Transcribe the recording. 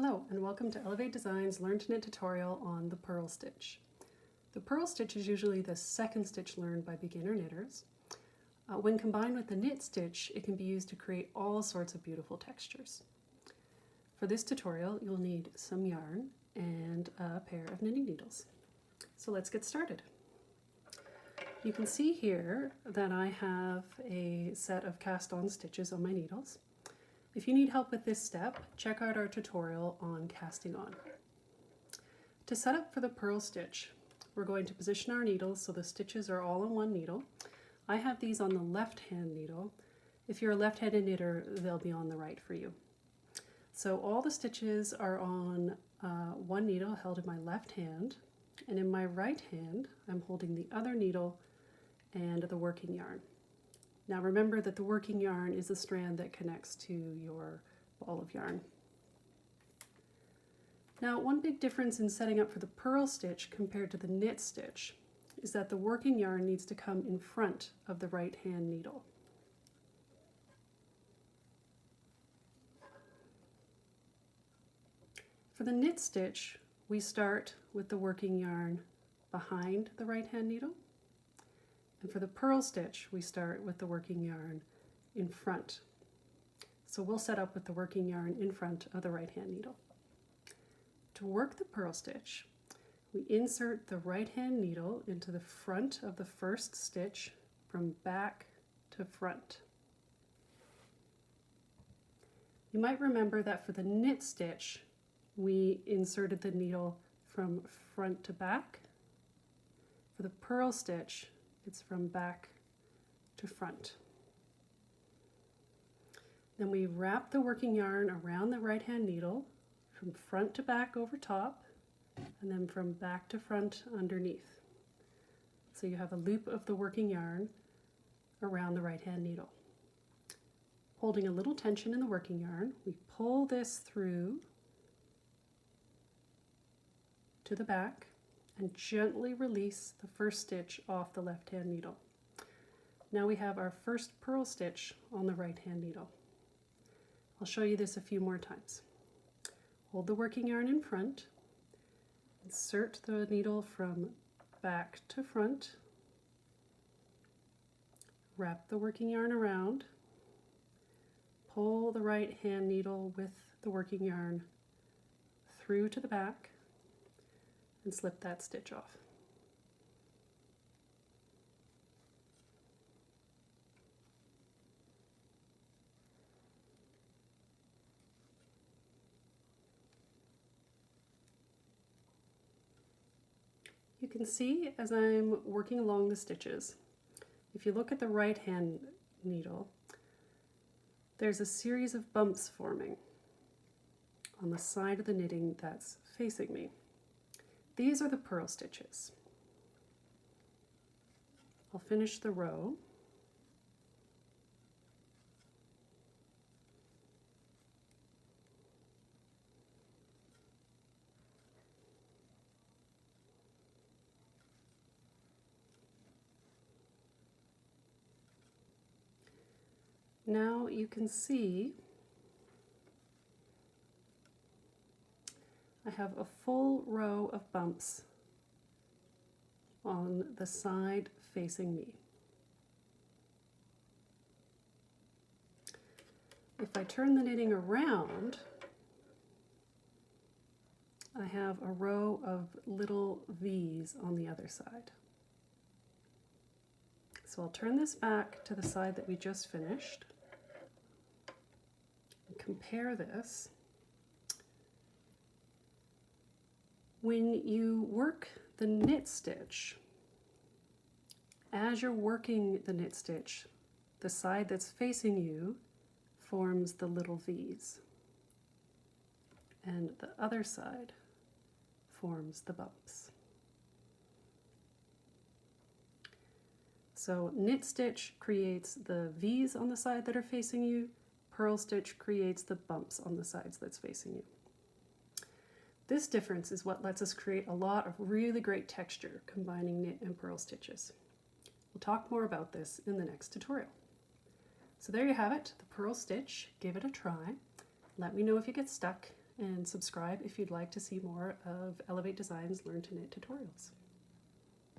Hello and welcome to Ellevate Design's Learn to Knit tutorial on the purl stitch. The purl stitch is usually the second stitch learned by beginner knitters. When combined with the knit stitch, it can be used to create all sorts of beautiful textures. For this tutorial, you'll need some yarn and a pair of knitting needles. So let's get started. You can see here that I have a set of cast-on stitches on my needles. If you need help with this step, check out our tutorial on casting on. To set up for the purl stitch, we're going to position our needles so the stitches are all on one needle. I have these on the left-hand needle. If you're a left-handed knitter, they'll be on the right for you. So all the stitches are on one needle held in my left hand, and in my right hand, I'm holding the other needle and the working yarn. Now remember that the working yarn is the strand that connects to your ball of yarn. Now one big difference in setting up for the purl stitch compared to the knit stitch is that the working yarn needs to come in front of the right hand needle. For the knit stitch, we start with the working yarn behind the right hand needle. And for the purl stitch, we start with the working yarn in front. So we'll set up with the working yarn in front of the right hand needle. To work the purl stitch, we insert the right hand needle into the front of the first stitch from back to front. You might remember that for the knit stitch, we inserted the needle from front to back. For the purl stitch, it's from back to front. Then we wrap the working yarn around the right hand needle from front to back over top, and then from back to front underneath. So you have a loop of the working yarn around the right hand needle. Holding a little tension in the working yarn, we pull this through to the back and gently release the first stitch off the left hand needle. Now we have our first purl stitch on the right hand needle. I'll show you this a few more times. Hold the working yarn in front, insert the needle from back to front, wrap the working yarn around, pull the right hand needle with the working yarn through to the back, and slip that stitch off. You can see as I'm working along the stitches, if you look at the right hand needle, there's a series of bumps forming on the side of the knitting that's facing me. These are the purl stitches. I'll finish the row. Now you can see I have a full row of bumps on the side facing me. If I turn the knitting around, I have a row of little V's on the other side. So I'll turn this back to the side that we just finished and compare this. When you work the knit stitch, as you're working the knit stitch, the side that's facing you forms the little V's, and the other side forms the bumps. So knit stitch creates the V's on the side that are facing you, purl stitch creates the bumps on the sides that's facing you. This difference is what lets us create a lot of really great texture combining knit and purl stitches. We'll talk more about this in the next tutorial. So there you have it, the purl stitch. Give it a try. Let me know if you get stuck, and subscribe if you'd like to see more of Ellevate Design's Learn to Knit tutorials.